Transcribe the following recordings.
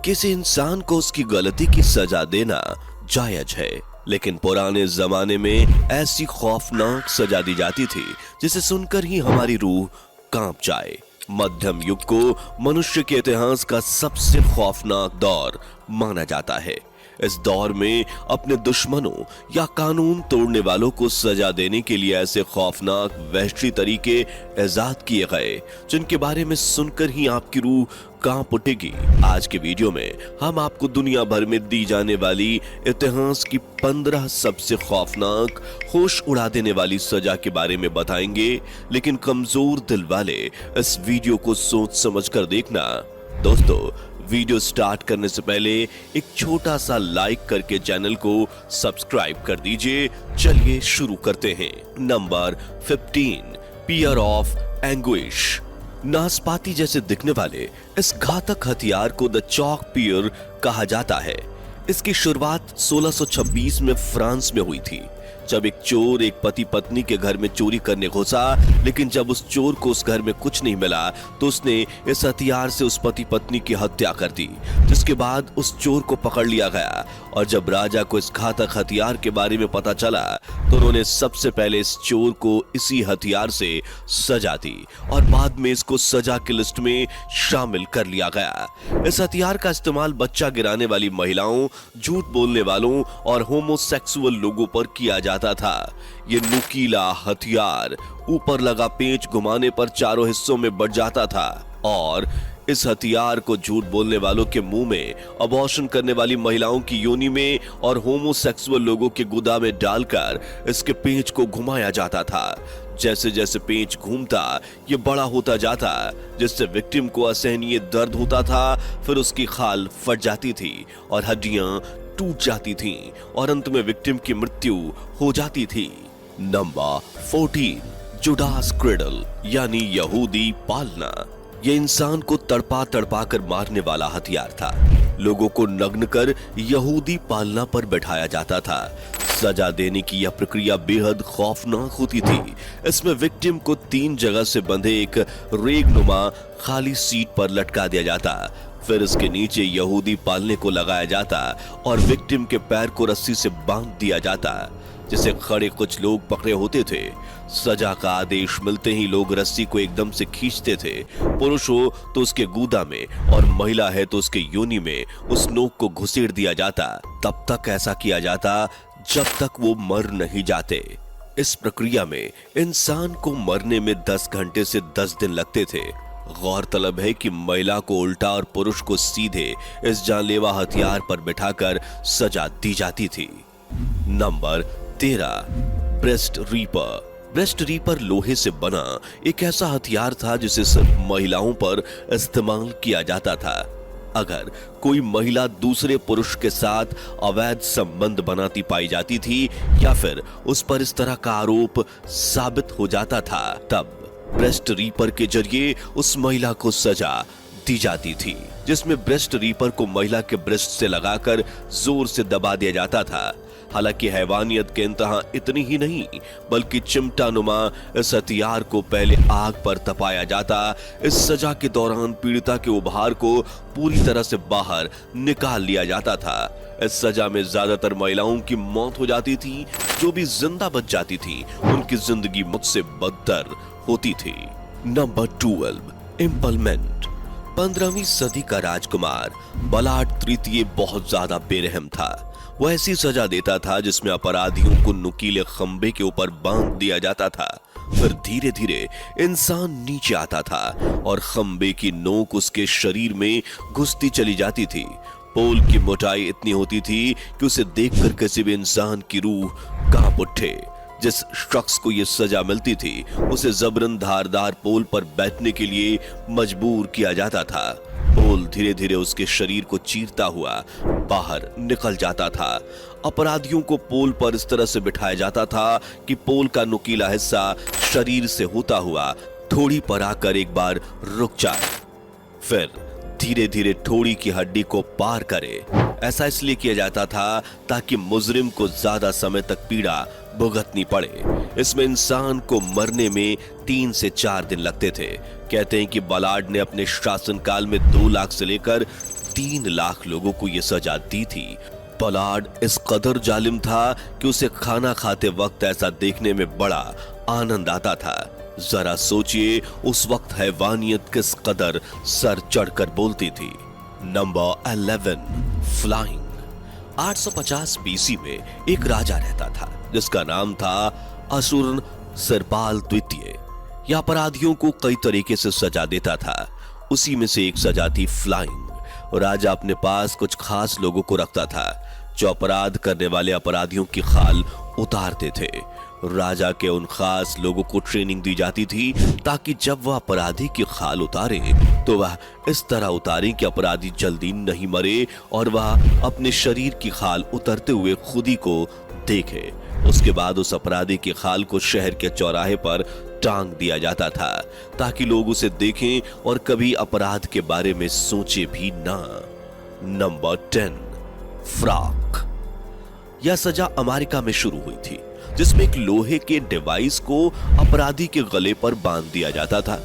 किसी इंसान को उसकी गलती की सजा देना जायज है, लेकिन पुराने जमाने में ऐसी खौफनाक सजा दी जाती थी जिसे सुनकर ही हमारी रूह कांप जाए। मध्यम युग को मनुष्य के इतिहास का सबसे खौफनाक दौर माना जाता है। इस दौर में अपने दुश्मनों या कानून तोड़ने वालों को सजा देने के लिए ऐसे खौफनाक वहशी तरीके इजाद किए गए जिनके बारे में सुनकर ही आपकी रूह कांप उठेगी। आज के वीडियो में हम आपको दुनिया भर में दी जाने वाली इतिहास की 15 सबसे खौफनाक, होश उड़ा देने वाली सजा के बारे में बताएंगे, लेकिन कमजोर दिल वाले इस वीडियो को सोच समझ कर देखना। दोस्तों, वीडियो स्टार्ट करने से पहले एक छोटा सा लाइक करके चैनल को सब्सक्राइब कर दीजिए। चलिए शुरू करते हैं। Number 15, pear of anguish. नाशपाती जैसे दिखने वाले इस घातक हथियार को द चॉक पियर कहा जाता है। इसकी शुरुआत 1626 में फ्रांस में हुई थी, जब एक चोर एक पति पत्नी के घर में चोरी करने घुसा, लेकिन जब उस चोर को उस घर में कुछ नहीं मिला तो उसने इस हथियार से उस पति पत्नी की हत्या कर दी, जिसके बाद उस चोर को पकड़ लिया गया। और जब राजा को इस घातक हथियार के बारे में पता चला तो उन्होंने सबसे पहले इस चोर को इसी हथियार से सजा दी और बाद में इसको सजा की लिस्ट में शामिल कर लिया गया। इस हथियार का इस्तेमाल बच्चा गिराने वाली महिलाओं, झूठ बोलने वालों और होमोसेक्सुअल लोगों पर किया जाता था। ये नुकीला हथियार ऊपर लगा पेंच घुमाने पर चारों हिस्सों में बढ़ जाता था और इस हथियार को झूठ बोलने वालों के मुंह में, अबॉर्शन करने वाली महिलाओं की योनि में और होमोसेक्सुअल लोगों के गुदा में डालकर इसके पेंच को घुमाया जाता था। जैसे जैसे पेंच घूमता ये बड़ा होता जाता, जिससे विक्टिम को असहनीय दर्द होता था। फिर उसकी खाल फट जाती थी और हड्डियां टूट जाती थीं और अंत में विक्टिम की मृत्यु हो जाती थी। नंबर 14, जुडास क्रेडल यानी यहूदी पालना। यह इंसान को तड़पा तड़पा कर मारने वाला हथियार था। लोगों को नग्न कर यहूदी पालना पर बैठाया जाता था। सजा देने की यह प्रक्रिया बेहद खौफनाक होती थी। इसमें विक्टिम को 3 जगह से बंधे एक रेगनुमा खाली सीट पर लटका दिया जाता, फिर इसके नीचे यहूदी पालने को लगाया जाता और विक्टिम के पैर को रस्सी से बांध दिया जाता, जिसे खड़े कुछ लोग पकड़े होते थे। सजा का आदेश मिलते ही लोग रस्सी को एकदम से खींचते थे। पुरुष हो तो उसके गूदा में और महिला है तो उसके योनि में उस नोक को घुसेड़ दिया जाता। तब तक ऐसा किया जाता जब तक वो मर नहीं जाते। इस प्रक्रिया में इंसान को मरने में 10 घंटे से 10 दिन लगते थे। गौरतलब है कि महिला को उल्टा और पुरुष को सीधे इस जानलेवा हथियार पर बिठाकर सजा दी जाती थी। Number 13, breast reaper. Breast reaper लोहे से बना एक ऐसा हथियार था जिसे सिर्फ महिलाओं पर इस्तेमाल किया जाता था। अगर कोई महिला दूसरे पुरुष के साथ अवैध संबंध बनाती पाई जाती थी या फिर उस पर इस तरह का आरोप साबित हो जाता था, तब ब्रेस्ट रीपर के जरिए उस महिला को सजा दी जाती थी, जिसमें ब्रेस्ट रीपर को महिला के ब्रेस्ट से लगाकर जोर से दबा दिया जाता था। हालांकि हैवानियत के इंतहा इतनी ही नहीं, बल्कि चिमटानुमा इस हथियार को पहले आग पर तपाया जाता। इस सजा के दौरान पीड़िता के उभार को पूरी तरह से बाहर निकाल लिया जाता था। इस सजा में ज्यादातर महिलाओं की मौत हो जाती थी। जो भी जिंदा बच जाती थी उनकी जिंदगी मुझसे बदतर होती थी। नंबर 12, इम्पलमेंट। 15वीं सदी का राजकुमार बलाट तृतीय बहुत ज्यादा बेरहम था। वह ऐसी सजा देता था जिसमें अपराधियों को नुकीले खंबे के ऊपर बांध दिया जाता था। फिर धीरे धीरे इंसान नीचे आता था और खंबे की नोक उसके शरीर में घुसती चली जाती थी। पोल की मोटाई इतनी होती थी कि उसे देखकर किसी भी इंसान की रूह कांप उठे। जिस शख्स को यह सजा मिलती थी उसे जबरन धारदार पोल पर बैठने के लिए मजबूर किया जाता था। पोल धीरे धीरे उसके शरीर को चीरता हुआ बाहर निकल जाता था। अपराधियों को पोल पर इस तरह से बिठाया जाता था कि पोल का नुकीला हिस्सा शरीर से होता हुआ थोड़ी पर आकर एक बार रुक जाए, फिर धीरे धीरे ठोड़ी की हड्डी को पार करे। ऐसा इसलिए किया जाता था ताकि मुजरिम को ज्यादा समय तक पीड़ा भुगतनी पड़े। इसमें इंसान को मरने में 3 से 4 दिन लगते थे। कहते हैं कि बलाड ने अपने शासनकाल में 2 लाख से लेकर 3 लाख लोगों को यह सजा दी थी। पॉलार्ड इस कदर जालिम था कि उसे खाना खाते वक्त ऐसा देखने में बड़ा आनंद आता था। जरा सोचिए उस वक्त हैवानियत किस कदर सर चढ़कर बोलती थी। Number 11, flying. 850 बीसी में एक राजा रहता था जिसका नाम था असुर सिरपाल द्वितीय। यह अपराधियों को कई तरीके से सजा देता था। उसी में से एक सजा थी फ्लाइंग। राजा अपने पास कुछ खास लोगों को रखता था जो अपराध करने वाले अपराधियों की खाल उतारते थे। राजा के उन खास लोगों को ट्रेनिंग दी जाती थी ताकि जब वह अपराधी की खाल उतारे तो वह इस तरह उतारे कि अपराधी जल्दी नहीं मरे और वह अपने शरीर की खाल उतरते हुए खुद ही को देखे। उसके बाद उस अपराधी की खाल को शहर के चौराहे पर टांग दिया जाता था ताकि लोग उसे देखें और कभी अपराध के बारे में सोचे भी ना। Number 10, frock. यह सजा अमेरिका में शुरू हुई थी जिसमें एक लोहे के डिवाइस को अपराधी के गले पर बांध दिया जाता था।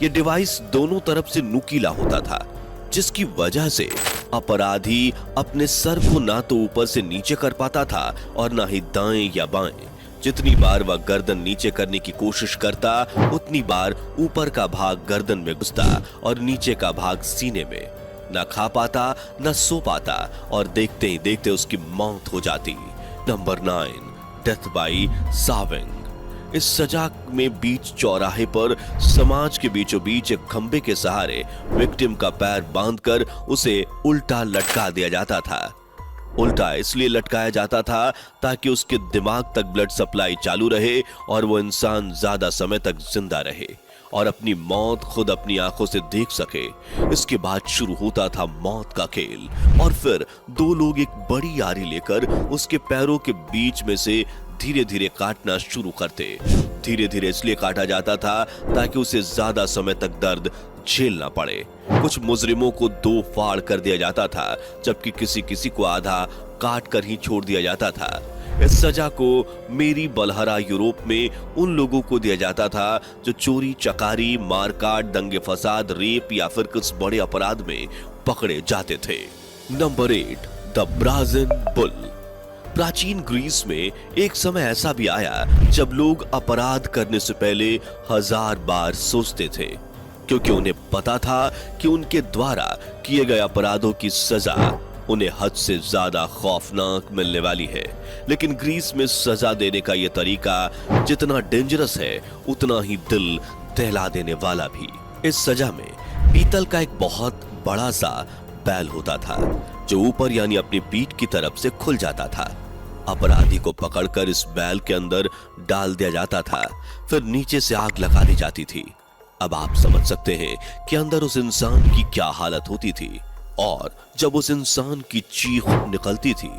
यह डिवाइस दोनों तरफ से नुकीला होता था जिसकी वजह से अपराधी अपने सर को ना तो ऊपर से नीचे कर पाता था और ना ही दाएं या बाएं। जितनी बार वह गर्दन नीचे करने की कोशिश करता उतनी बार ऊपर का भाग गर्दन में घुसता और नीचे का भाग सीने में। ना खा पाता न सो पाता और देखते ही देखते उसकी मौत हो जाती। Number 9, death by sawing. इस सजा में बीच चौराहे पर समाज के बीचों बीच एक खंबे के सहारे विक्टिम का पैर बांधकर उसे उल्टा लटका दिया जाता था। उल्टा इसलिए लटकाया जाता था ताकि उसके दिमाग तक ब्लड सप्लाई चालू रहे और वो इंसान ज्यादा समय तक जिंदा रहे और अपनी मौत खुद अपनी आंखों से देख सके। इसके बाद शुरू होता था मौत का खेल और फिर 2 लोग एक बड़ी आरी लेकर उसके पैरों के बीच में से धीरे धीरे काटना शुरू करते। धीरे धीरे इसलिए काटा जाता था ताकि उसे ज्यादा समय तक दर्द झेलना पड़े। कुछ मुजरिमों को 2 फाड़ कर दिया जाता था जबकि किसी किसी को आधा काट कर ही छोड़ दिया जाता था। इस सजा को मेरी बलहरा यूरोप में उन लोगों को दिया जाता था जो चोरी चकारी मारकाट दंगे फसाद रेप या फिर कुछ बड़े अपराध में पकड़े जाते थे। Number 8, the brazen bull. प्राचीन ग्रीस में एक समय ऐसा भी आया जब लोग अपराध करने से पहले 1000 बार सोचते थे क्योंकि उन्हें पता था कि उनके द्वारा किए गए अपराधों की सजा उन्हें हद से ज्यादा खौफनाक मिलने वाली है। लेकिन ग्रीस में सजा देने का यह तरीका जितना डेंजरस है उतना ही दिल दहला देने वाला भी। इस सजा में पीतल का एक बहुत बड़ा सा बैल होता था जो ऊपर यानी अपनी पीठ की तरफ से खुल जाता था। अपराधी को पकड़कर इस बैल के अंदर डाल दिया जाता था, फिर नीचे से आग लगा दी जाती थी। अब आप समझ सकते हैं कि अंदर उस इंसान की क्या हालत होती थी। और जब उस इंसान की चीख निकलती थी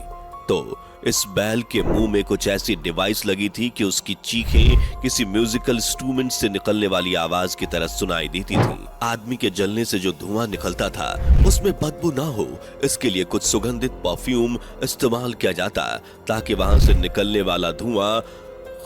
तो इस बैल के मुंह में कुछ ऐसी डिवाइस लगी थी कि उसकी चीखें किसी म्यूजिकल इंस्ट्रूमेंट से निकलने वाली आवाज की तरह सुनाई देती थी। आदमी के जलने से जो धुआं निकलता था उसमें बदबू ना हो इसके लिए कुछ सुगंधित परफ्यूम इस्तेमाल किया जाता ताकि वहां से निकलने वाला धुआं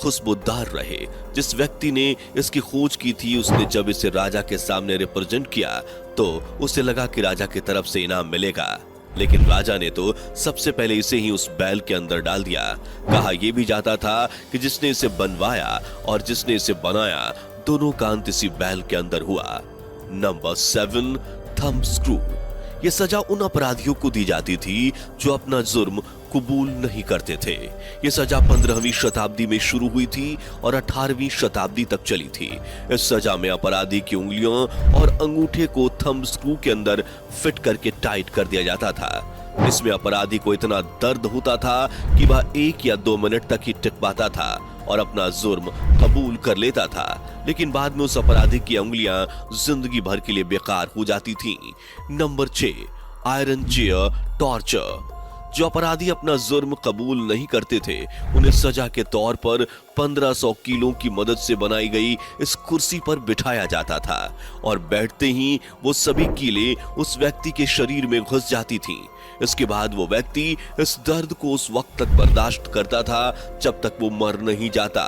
खुशबूदार रहे। जिस व्यक्ति ने इसकी खोज की थी उसने जब इसे राजा के सामने रिप्रेजेंट किया तो उसे लगा कि राजा की तरफ से इनाम मिलेगा, लेकिन राजा ने तो सबसे पहले इसे ही उस बैल के अंदर डाल दिया। कहा यह भी जाता था कि जिसने इसे बनवाया और जिसने इसे बनाया दोनों का अंत इसी बैल के अंदर हुआ। Number 7, thumb screw. यह सजा उन अपराधियों को दी जाती थी जो अपना जुर्म कबूल नहीं करते थे। यह सजा 15वीं शताब्दी में शुरू हुई थी और 18वीं शताब्दी तक चली थी। इस सजा में अपराधी की उंगलियों और अंगूठे को थंब स्क्रू के अंदर फिट करके टाइट कर दिया जाता था। इसमें अपराधी को इतना दर्द होता था कि वह 1 या 2 मिनट तक ही टिक पाता था और अपना जुर्म कबूल कर लेता था, लेकिन बाद में उस अपराधी की उंगलियां जिंदगी भर के लिए बेकार हो जाती थीं। Number 6, iron chair torture. जो अपराधी अपना जुर्म कबूल नहीं करते थे, उन्हें सजा के तौर पर 1500 कीलों की मदद से बनाई गई इस कुर्सी पर बिठाया जाता था और बैठते ही वो सभी कीलें उस व्यक्ति के शरीर में घुस जाती थीं। इसके बाद वो व्यक्ति इस दर्द को उस वक्त तक बर्दाश्त करता था जब तक वो मर नहीं जाता।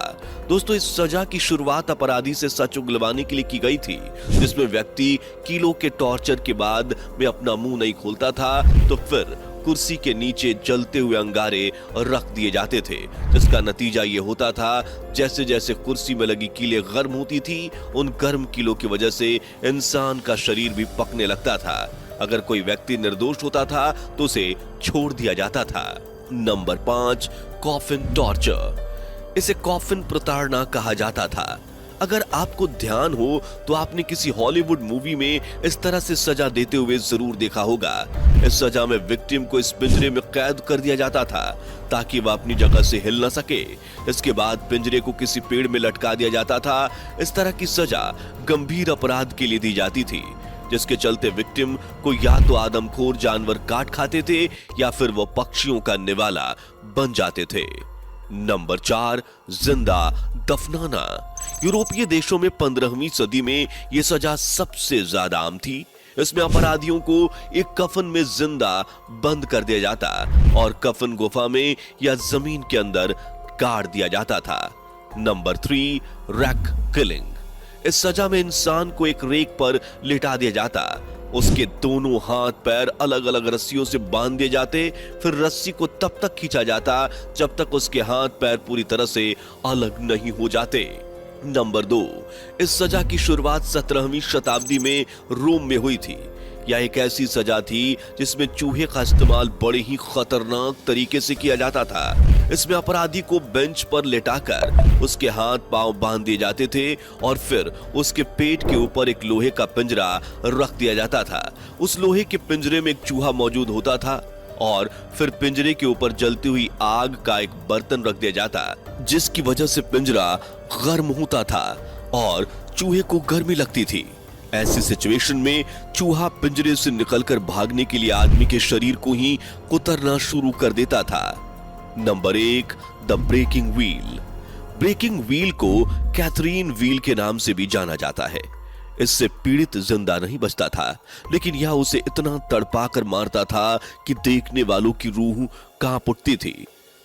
दोस्तों, इस सजा की शुरुआत अपराधी से सच उगलवाने के लिए की गई थी, जिसमें व्यक्ति कीलों के टॉर्चर के बाद में अपना मुंह नहीं खोलता था तो फिर कुर्सी के नीचे जलते हुए अंगारे रख दिए जाते थे, जिसका नतीजा ये होता था जैसे जैसे कुर्सी में लगी कीलें गर्म होती थी, उन गर्म कीलों की वजह से इंसान का शरीर भी पकने लगता था। अगर कोई व्यक्ति निर्दोष होता था तो उसे छोड़ दिया जाता था। Number 5, coffin torture. इसे कॉफिन प्रताड़ना कहा जाता था। अगर आपको ध्यान हो तो आपने किसी हॉलीवुड मूवी में इस तरह से सजा देते हुए जरूर देखा होगा। इस सजा में विक्टिम को इस पिंजरे में कैद कर दिया जाता था ताकि वह अपनी जगह से हिल न सके। इसके बाद पिंजरे को किसी पेड़ में लटका दिया जाता था। इस तरह की सजा गंभीर अपराध के लिए दी जाती थी, जिसके चलते विक्टिम को या तो आदमखोर जानवर काट खाते थे या फिर वो पक्षियों का निवाला बन जाते थे। नंबर 4, जिंदा दफनाना। यूरोपीय देशों में 15वीं सदी में यह सजा सबसे ज्यादा आम थी। इसमें अपराधियों को एक कफन में जिंदा बंद कर दिया जाता और कफन गुफा में या जमीन के अंदर गाड़ दिया जाता था। Number 3, rack killing. इस सजा में इंसान को एक रेक पर लिटा दिया जाता, उसके दोनों हाथ पैर अलग अलग रस्सियों से बांध दिए जाते, फिर रस्सी को तब तक खींचा जाता जब तक उसके हाथ पैर पूरी तरह से अलग नहीं हो जाते। नंबर 2, इस सजा की शुरुआत 17वीं शताब्दी में रोम में हुई थी। यह एक ऐसी सजा थी जिसमें चूहे का इस्तेमाल बड़े ही खतरनाक तरीके से किया जाता था। इसमें अपराधी को बेंच पर लेटाकर उसके हाथ पांव बांध दिए जाते थे और फिर उसके पेट के ऊपर एक लोहे का पिंजरा रख दिया जाता था। उस लोहे के पिंजरे में एक चूहा मौजूद होता था और फिर पिंजरे के ऊपर जलती हुई आग का एक बर्तन रख दिया जाता, जिसकी वजह से पिंजरा गर्म होता था और चूहे को गर्मी लगती थी। ऐसी सिचुएशन में चूहा पिंजरे से निकलकर भागने के लिए आदमी के शरीर को ही कुतरना शुरू कर देता था। Number 1, the breaking wheel. Breaking wheel को कैथरीन व्हील के नाम से भी जाना जाता है। इससे पीड़ित जिंदा नहीं बचता था, लेकिन यह उसे इतना तड़पाकर मारता था कि देखने वालों की रूह कांप उठती थी।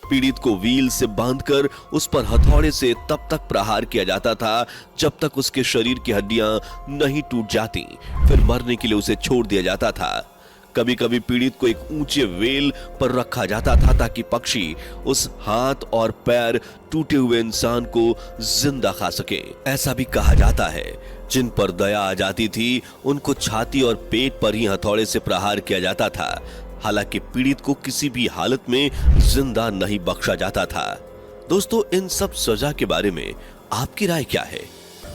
पीड़ित को व्हील से बांधकर उस पर हथौड़े से तब तक प्रहार किया जाता था जब तक उसके शरीर की हड्डियां नहीं टूट जाती, फिर मरने के लिए उसे छोड़ दिया जाता था। कभी कभी पीड़ित को एक ऊंचे वेल पर रखा जाता था ताकि पक्षी उस हाथ और पैर टूटे हुए इंसान को जिंदा खा सके। ऐसा भी कहा जाता है जिन पर दया आ जाती थी उनको छाती और पेट पर ही हथौड़े से प्रहार किया जाता था। हालांकि पीड़ित को किसी भी हालत में जिंदा नहीं बख्शा जाता था। दोस्तों, इन सब सजा के बारे में आपकी राय क्या है?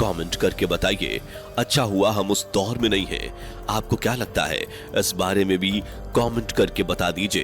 कमेंट करके बताइए। अच्छा हुआ हम उस दौर में नहीं हैं। आपको क्या लगता है इस बारे में भी कमेंट करके बता दीजिए।